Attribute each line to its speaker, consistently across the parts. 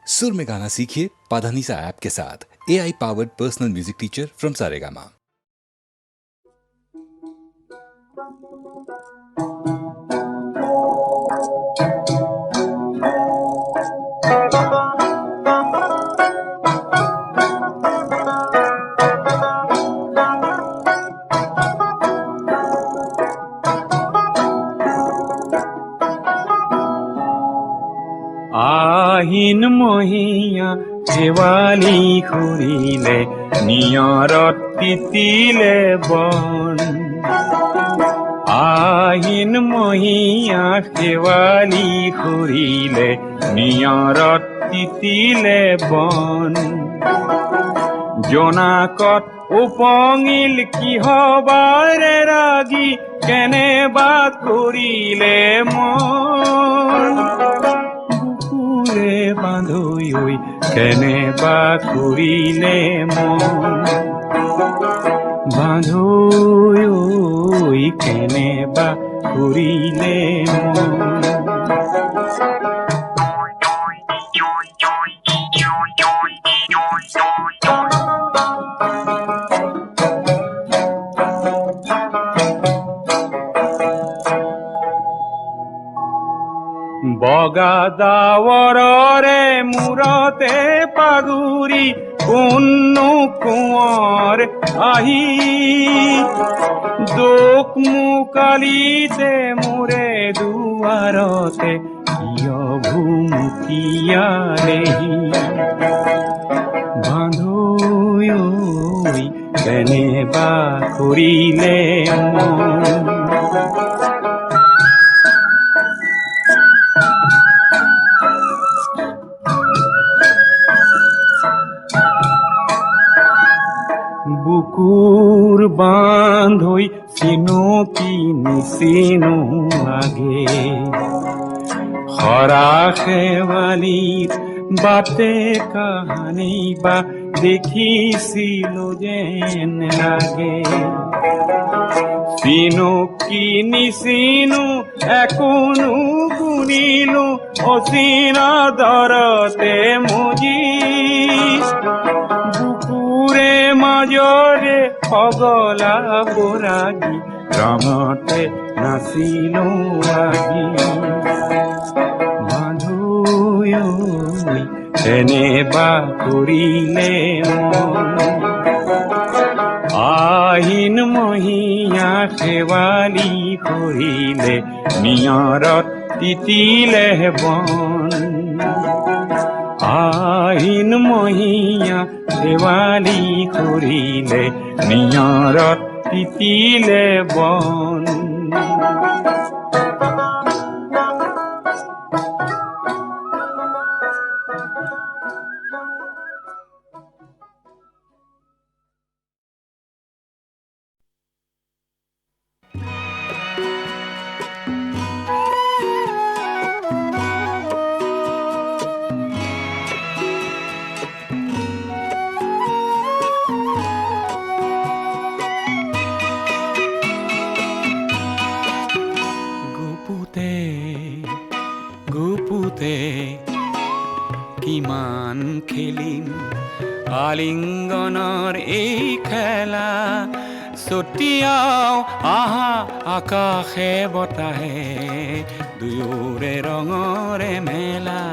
Speaker 1: सुर में गाना सीखिए पाधानीसा ऐप के साथ। AI powered personal music teacher from Saregama.
Speaker 2: আহিন মহীয়া শেৱালি খুৰিলে নিয়ৰত তিতিলে বন। আহিন মহীয়া শেৱালি খুৰিলে নিয়ৰত তিতিলে বন। জোনাকত উপঙিল কিহবাৰে ৰাগি কেনেবা কৰিলে মন। বান্ধৈ কেনেবা কৰিলে মন। বান্ধৈ কেনেবা কৰিলে মন। বগা ডাৱৰৰে মূৰতে পাগুৰি কোননো কোঁৱৰ আহি দুখ মুকালিতে মোৰে দুৱাৰতে কিয় ভুমুকিয়ালেহি। বান্ধৈ কেনেবা কৰিলে মন। বুকুৰ বান্ধৈ চিনো কি নিচিনো আগে। হৰা শেৱালিৰ বাটে কাহানি বা দেখিছিলো যেন লাগে। চিনো কি নিচিনো একোনো গুণিলো অচিনা দৰতে মুজি। বুকুৰে মাজৰে পগলা বৰাগী ৰঙতে নাচিলো আজি। বান্ধৈ কেনেবা কৰিলে মন। আহিন মহীয়া শেৱালি খুৰিলে নিয়ৰত তিতিলে বন। আহিন মহীয়া শেৱালি খুৰিলে নিয়ৰত তিতিলে বন। কিমান খেলিম আলিংগনৰ এই খেলা। ছটিয়াও আহা আকাশে বতাহে দুয়োৰে ৰঙৰে মেলা।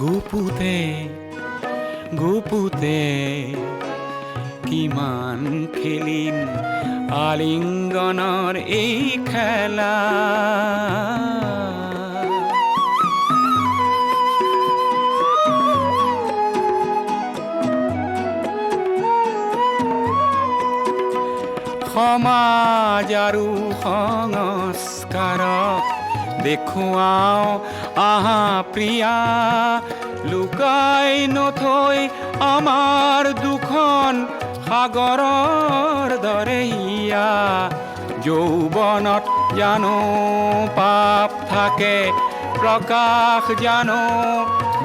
Speaker 2: গুপুতে গুপুতে কিমান খেলিম আলিংগনৰ এই খেলা। সমাজ আৰু সংস্কাৰক দেখুৱাও আহা প্ৰিয়া। লুকাই নথৈ আমাৰ দুখন সাগৰৰ দৰে হিয়া। যৌৱনত জানো পাপ থাকে, প্ৰকাশ জানো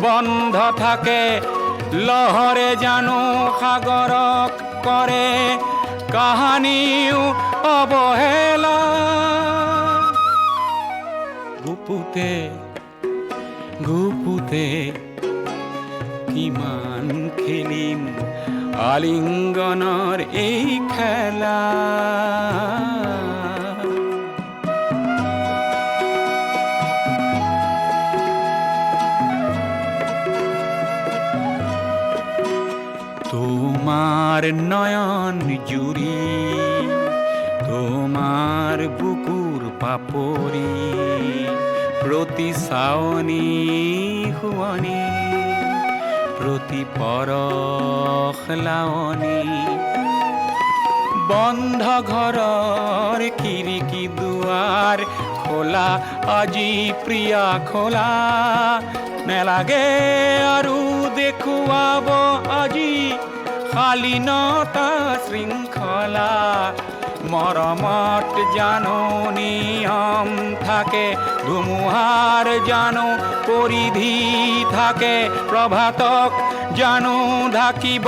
Speaker 2: বন্ধ থাকে। লহৰে জানো সাগৰক কৰে কাহানিও অৱহেলা। গুপুতে গুপুতে কিমান খেলিম আলিঙ্গনৰ এই খেলা। তোমার নয়ন জুড়ি, তোমার বুকুর পাপড়ি, প্রতি চাৱনি শুৱনি, প্রতি পৰশ লাৱনি, বন্ধ ঘৰৰ খিৰিকী দুৱাৰ খোলা আজি প্ৰিয়া খোলা, নেলাগে আৰু দেখুৱাব আজি শালীনতা শৃংখলা। মৰমত জানো নিয়ম থাকে, ধুমুহাৰ জানো পৰিধি থাকে, প্ৰভাতক জানো ঢাকিব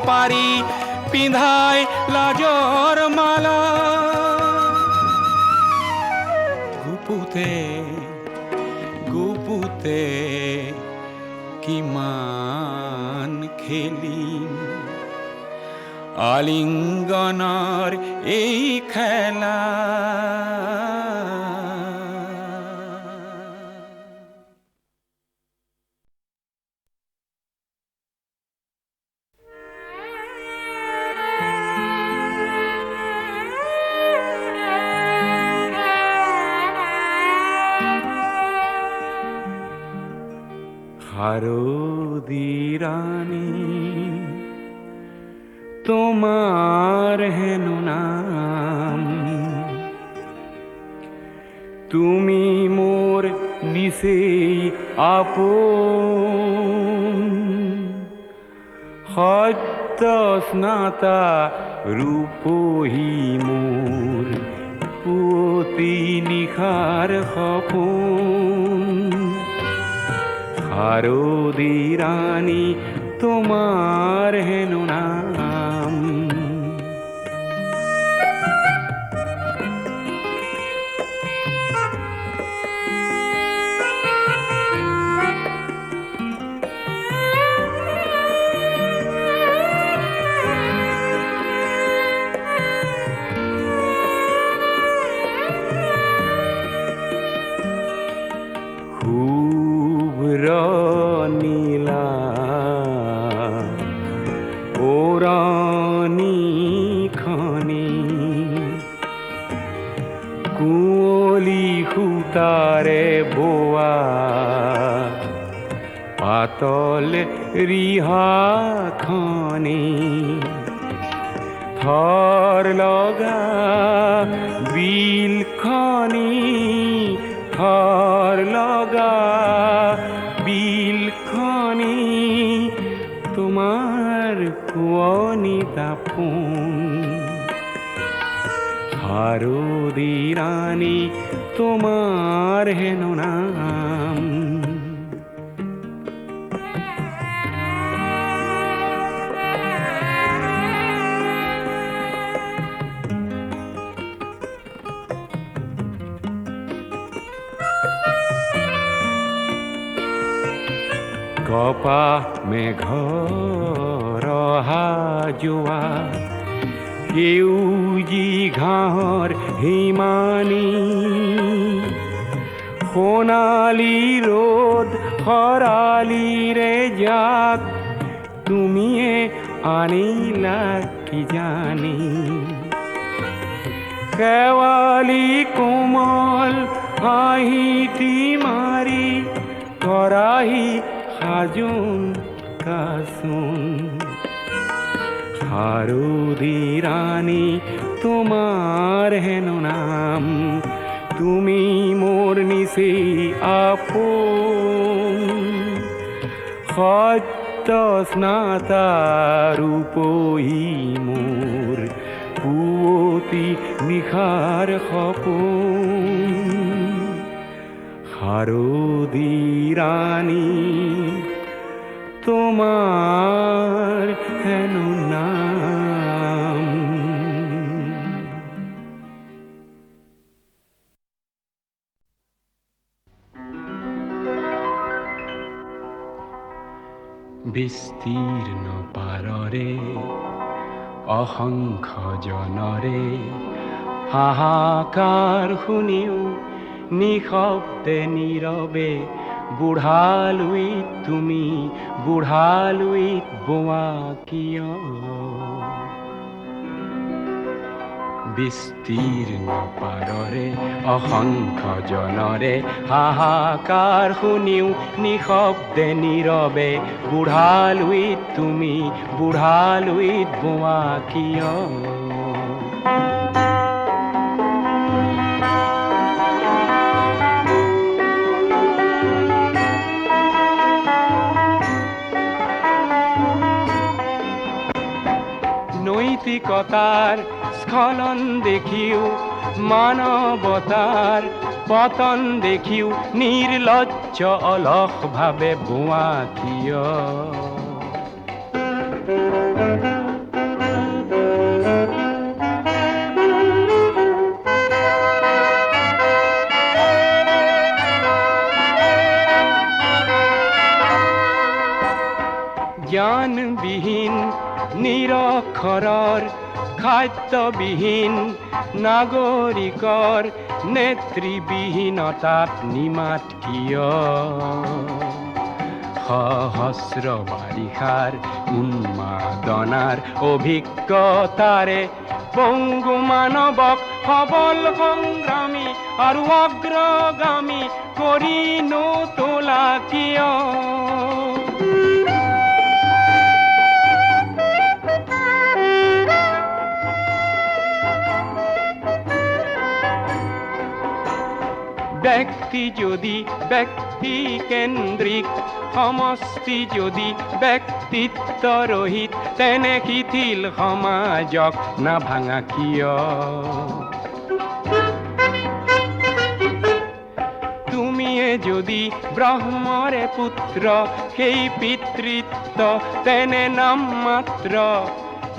Speaker 2: পাৰি পিন্ধাই লাজৰ মালা। গুপুতে গুপুতে কিমান খেলিম আলিঙ্গনৰ এই খেলা। শারদী রানী তোমার হেন নাম, তুমি মোর নিশেই আপন, সত্য স্নাতা রূপহী মোর পুৱতি নিশাৰ সপোন। শারদী রানী তোমার হেন নাম। নীলা ওরানি খনি, কুঁৱলী সূতাৰে বোৱা পাতল ৰিহাখনি, থৰ লগা বিলখনি, থৰ লগা বিলখনি, তোমার কুঁৱলী দাপোন। শারদী রানী তোমার হেন নাম। কপা মেঘৰ অহা যোৱা, সেউজী ঘাঁহৰ হিমানী, সোণালী ৰ'দ খৰালিৰে জাক, তুমিয়ে আনিলা কি জানি। শেৱালি কোমল হাঁহিটি মাৰি কৰাহি সাজোন কাচোন। শারদী রানী তোমার হেন নাম, তুমি মোর নিশেই আপন, সত্য স্নাতা ৰূপহী মোর পুৱতি নিশাৰ সপোন। শারদী রানী তোমার হেন নাম। বিস্তীর্ণ পাৰৰে অসংখ্য জনৰে হাহাকাৰ শুনিও নিশব্দে নীৰৱে বুঢ়ালুইত তুমি বুঢ়ালুইত বোৱা কিয় বিস্তীৰ্ণ পাৰৰে অসংখ্য জনৰে হাহাকাৰ শুনিও নিশব্দে নীৰৱে বুঢ়ালুইত তুমি বুঢ়ালুইত বোৱা কিয় নৈতিকতাৰ স্খলন দেখিও মানৱতাৰ পতন দেখিও নিৰ্লজ্জ অলস ভাৱে বোৱা কিয় জ্ঞানবিহীন নিৰক্ষৰৰ খাদ্যবিহীন নাগৰিকৰ নেতৃবিহীনতাত নিমাত কিয় সহস্ৰ বাৰিষাৰ উন্মাদনাৰ অভিজ্ঞতাৰে পংগু মানৱক সবল সংগ্ৰামী আৰু অগ্ৰগামী কৰি নতোলা কিয় ব্যক্তি যদি ব্যক্তি কেন্দ্ৰিক সমষ্টি যদি ব্যক্তিত্ব ৰহিত তেনে শিথিল সমাজক নাভাঙা কিয় তুমিয়ে যদি ব্ৰহ্মৰে পুত্ৰ সেই পিতৃত্ব তেনে নাম মাত্ৰ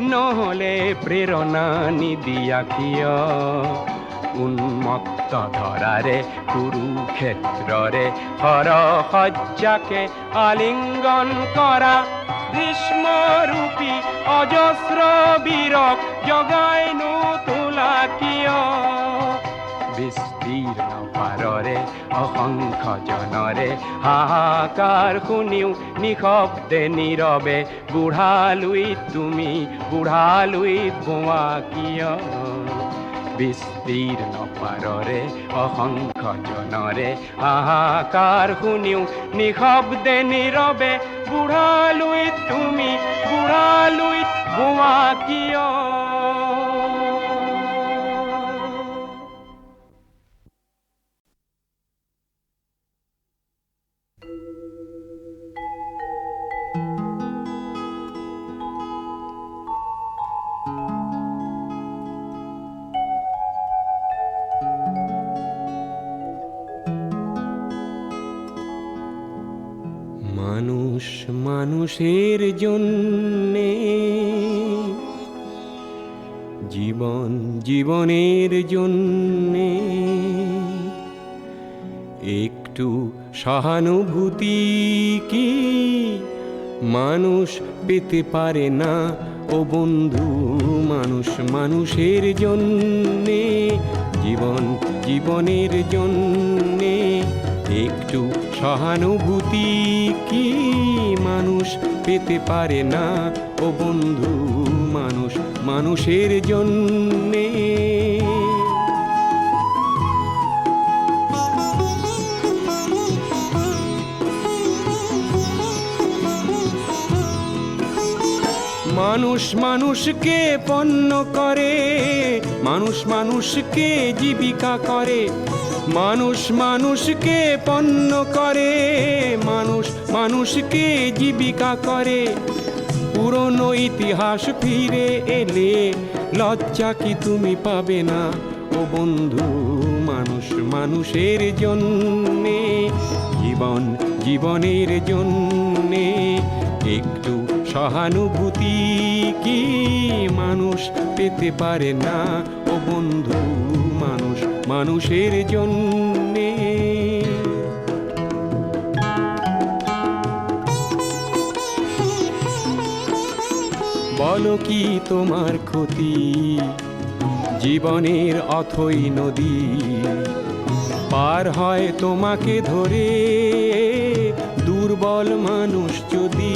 Speaker 2: নহলে প্ৰেৰণা নিদিয়া কিয় উন্মত্ত ধৰাৰে কুৰুক্ষেত্ৰৰে হৰসজ্জাকে আলিংগন কৰা গ্ৰীষ্মৰূপী অজস্ৰ বীৰক জগাই নোতোলা কিয় বিস্তীৰ্ণ পাৰৰে অসংখ্য জনৰে হাহাকাৰ শুনিও নিশব্দে নীৰৱে বুঢ়ালুইত তুমি বুঢ়ালুইত বোৱা কিয় বিস্তীৰ্ণ পাৰৰে অসংখ্য জনৰে হাহাকাৰ শুনিও নিশব্দে নীৰৱে বুঢ়ালুইত তুমি বুঢ়ালুইত বোৱা কিয় মানুষ মানুষের জন্যে জীবন জীবনের জন্যে একটু সহানুভূতি কি মানুষ পেতে পারে না ও বন্ধু মানুষ মানুষের জন্যে জীবন জীবনের জন্যে একটু সহানুভূতি কি মানুষ পেতে পারে না ও বন্ধু মানুষ মানুষের জন্যে মানুষ মানুষকে পণ্য করে মানুষ মানুষকে জীবিকা করে মানুষ মানুষকে পণ্য করে মানুষ মানুষকে জীবিকা করে পুরনো ইতিহাস ফিরে এলে লজ্জা কি তুমি পাবে না ও বন্ধু মানুষ মানুষের জন্যে জীবন জীবনের জন্যে একটু সহানুভূতি কি মানুষ পেতে পারে না ও বন্ধু মানুষ মানুষের জন্যে বলো কি তোমার ক্ষতি, জীবনের অথই নদী পার হয় তোমাকে ধরে দুর্বল মানুষ যদি।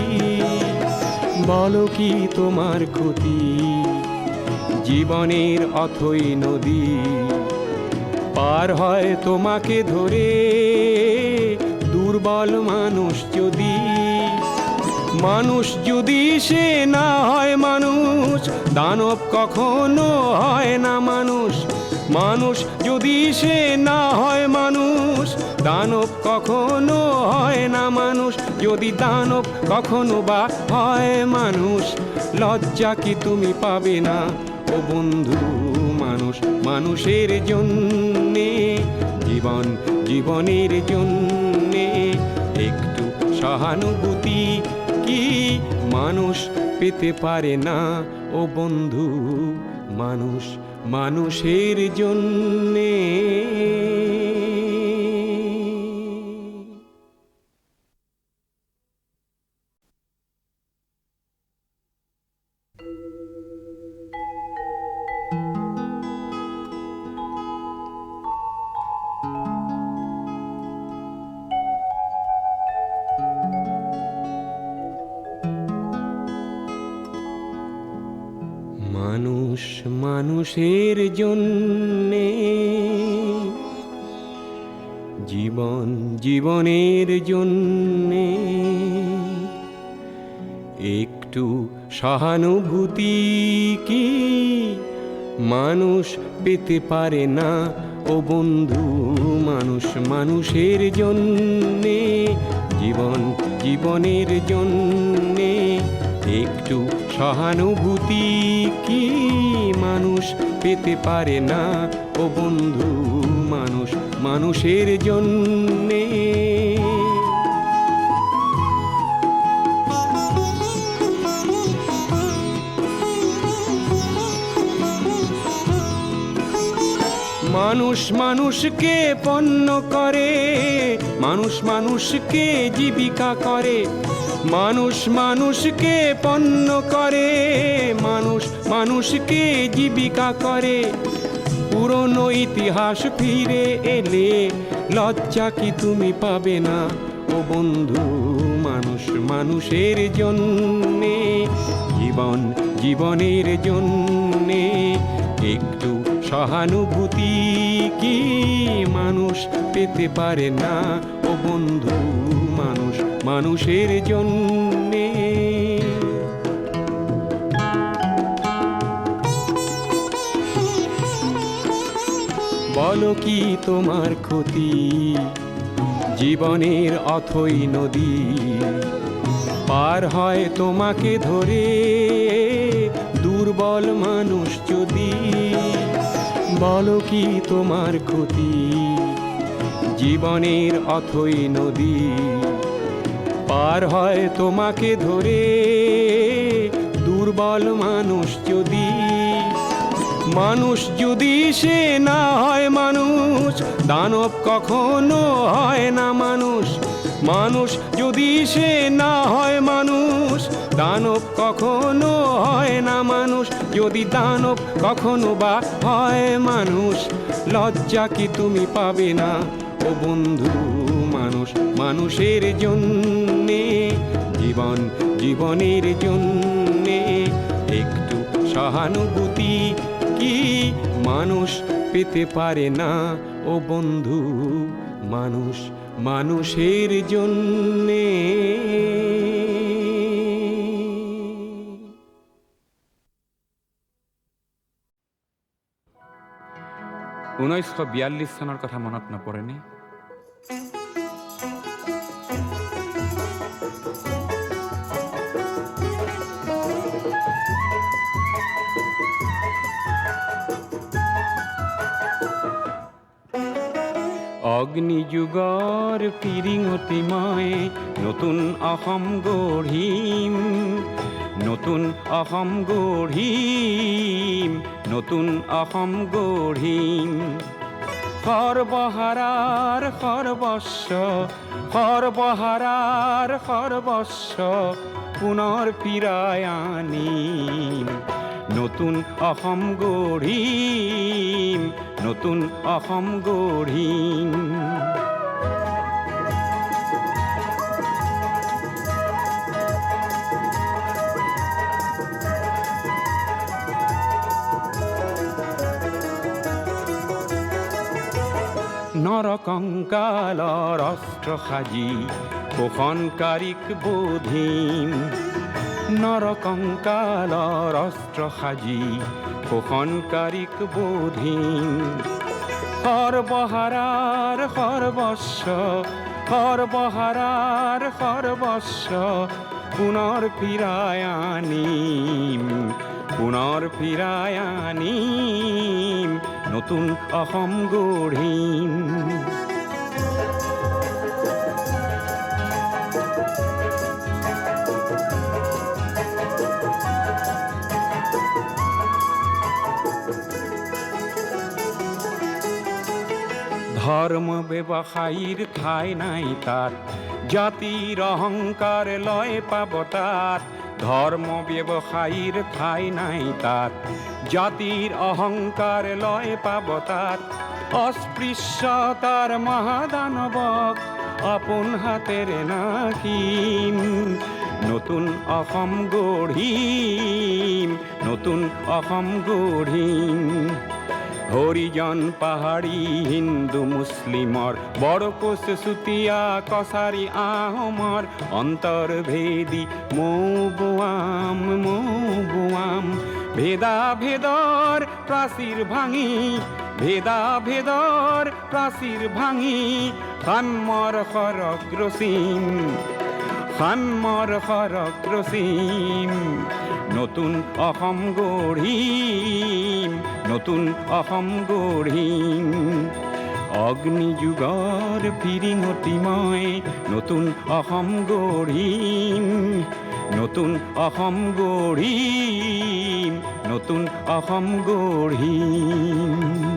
Speaker 2: বলো কি তোমার ক্ষতি, জীবনের অথই নদী পার হয় তোমাকে ধরে দুর্বল মানুষ যদি। মানুষ যদি সে না হয় মানুষ, দানব কখনো হয় না মানুষ। মানুষ যদি সে না হয় মানুষ, দানব কখনো হয় না মানুষ। যদি দানব কখনো বা হয় মানুষ, লজ্জা কি তুমি পাবে না ও বন্ধু? মানুষ মানুষের জন্যে, জীবন জীবনের জন্যে একটু সহানুভূতি কি মানুষ পেতে পারে না ও বন্ধু? মানুষ মানুষের জন্যে। মানুষ মানুষের জন্যে, জীবন জীবনের জন্যে একটু সহানুভূতি কি মানুষ পেতে পারে না ও বন্ধু? মানুষ মানুষের জন্যে, জীবন জীবনের জন্যে একটু সহানুভূতি কি মানুষ পেতে পারে না ও বন্ধু? মানুষ মানুষের জন্যে। মানুষ মানুষকে পণ্য করে, মানুষ মানুষকে জীবিকা করে। মানুষ মানুষকে পণ্য করে, মানুষ মানুষকে জীবিকা করে। পুরনো ইতিহাস ফিরে এলে লজ্জা কি তুমি পাবে না ও বন্ধু? মানুষ মানুষের জন্যে, জীবন জীবনের জন্যে একটু সহানুভূতি কি মানুষ পেতে পারে না ও বন্ধু? মানুষ মানুষের জন্যে। বলো কি তোমার ক্ষতি, জীবনের অথই নদী পার হয় তোমাকে ধরে দুর্বল মানুষ যদি। বলো কি তোমার ক্ষতি, জীবনের অথই নদী পার হয় তোমাকে ধরে দুর্বল মানুষ যদি। মানুষ যদি সে না হয় মানুষ, দানব কখনো হয় না মানুষ। মানুষ যদি সে না হয় মানুষ, দানব কখনো হয় না মানুষ। যদি দানব কখনো বা হয় মানুষ, লজ্জা কি তুমি পাবে না ও বন্ধু? মানুষ মানুষের জন্যে, জীবন জীবনের জন্যে একটু সহানুভূতি কি মানুষ পেতে পারে না ও বন্ধু? মানুষ মানুষের জন্যে।
Speaker 3: 1942 চনৰ কথা মনত নপৰেনে? অগ্নিযুগৰ পিৰিঙতি মই নতুন অসম গঢ়িম, নতুন অসম গঢ়িম, নতুন অসম গঢ়িম। সর্বহারার সর্বস্ব সর্বহারার সর্বস্ব পুনৰ ফিৰাই আনিম নতুন অসম গঢ়িম নতুন অসম গঢ়িম নৰকংকালৰ অস্ত্ৰ সাজি শোষণকাৰীক বোধিম নৰকংকালৰ অস্ত্ৰ সাজি শোষণকাৰীক বোধিম সৰ্বহাৰাৰ সৰ্বস্ব সৰ্বহাৰাৰ সৰ্বস্ব পুনৰ ফিৰাই আনিম পুনৰ ফিৰাই আনিম নতুন অসম গঢ়িম ধৰ্ম ব্যৱসায়ীৰ ঠাই নাই তাত জাতিৰ অহংকাৰ লয় পাব তাত ধৰ্ম ব্যৱসায়ীৰ ঠাই নাই তাত জাতিৰ অহংকাৰ লয় পাব তাত অস্পৃশ্যতাৰ মহাদানৱক আপোন হাতেৰে নাশিম নতুন অসম গঢ়িম নতুন অসম গঢ়িম হৰিজন পাহাৰী হিন্দু মুছলিমৰ বৰকোচ চুতীয়া কছাৰী আহোমৰ অন্তৰ্ভেদী মৌ ভেদাভেদৰ প্ৰাচীৰ ভাঙি ভেদাভেদৰ প্ৰাচীৰ ভাঙি সাম্যৰ সৰগ ৰচিম সাম্যৰ সৰগ ৰচিম নতুন অসম গঢ়িম নতুন অসম গঢ়িম অগ্নিযুগৰ ফিৰিঙতি মই নতুন অসম গঢ়িম নতুন অসম গঢ়িম নতুন অসম গঢ়িম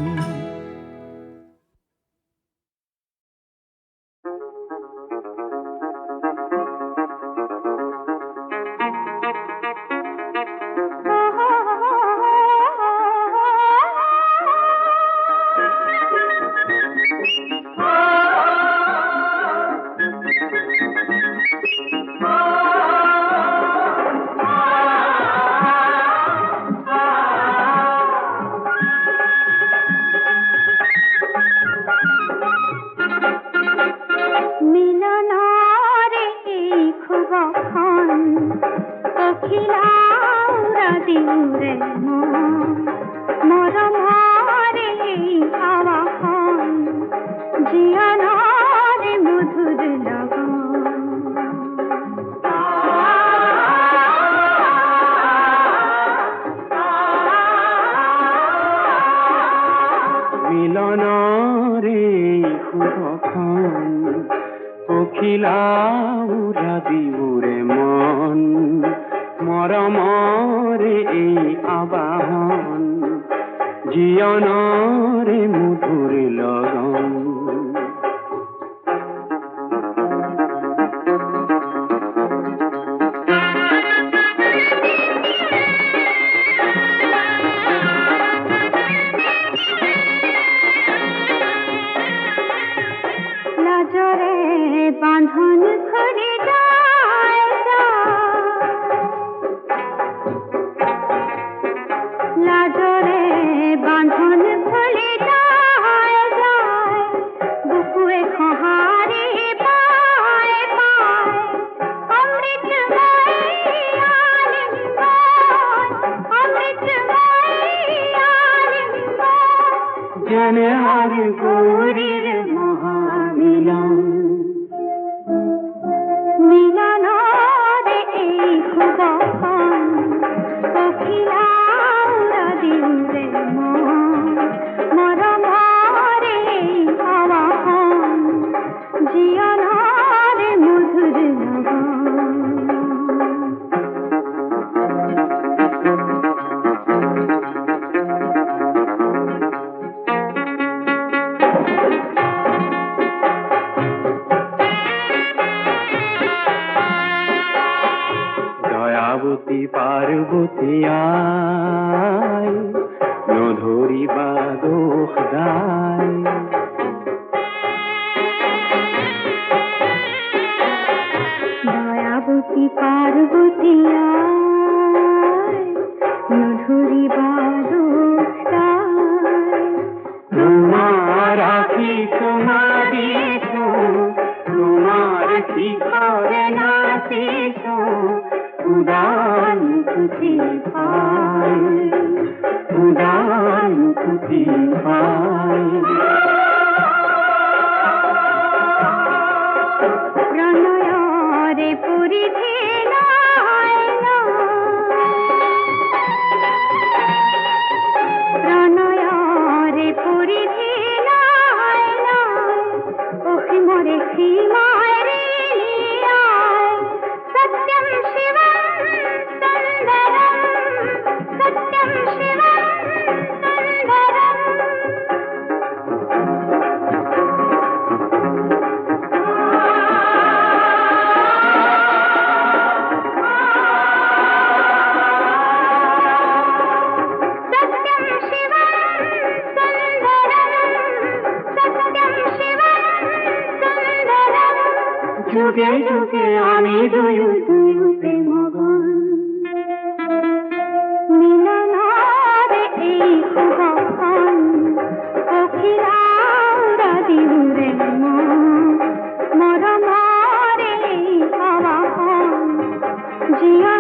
Speaker 2: মিলনৰে শুভখন পখিলা উৰা দিবুৰে মন মৰমৰে এই আবাহন জীৱনৰে মধুৰ লগন
Speaker 4: বাঁধন খুলে যায় লাজরে বাঁধন খুলে যায় বুকুয়ে খহারে পায় পায় অমৃতময়
Speaker 2: জনে আর গৌরীর মহামিলন
Speaker 4: মিলনরে এই শুভক্ষণ পখিলা উৰা দিবুৰে মন মৰমৰে এই আবাহন জীৱনৰে মধুৰ লগন
Speaker 2: দয়াবতী পার্বতী আয় নধরিবা দোষ দায়
Speaker 4: দয়াবতী পার্বতী আয় মধুরি বাদোস্তায়
Speaker 2: তোমার আশিস মাদিস তোমার শিখরে নাচিস উদান তুতি পায় উদান তুতি পায়
Speaker 4: প্রণয়রে পরিধি নায়না প্রণয়রে পরিধি নায়না অসীমরে সীমায় রে আয় সত্যম শিবম সুন্দরম সত্যম শিবম সুন্দরম सत्यं शिवं सुन्दरं सत्यं शिवं सुन्दरं
Speaker 2: যুগে যুগে আমি দুয়ু দুয়ু প্রেমগণ
Speaker 4: মিলনারে এই শুভক্ষণ অখিলাউরা দিহুরে মরমারে এই আবাহন জিয়া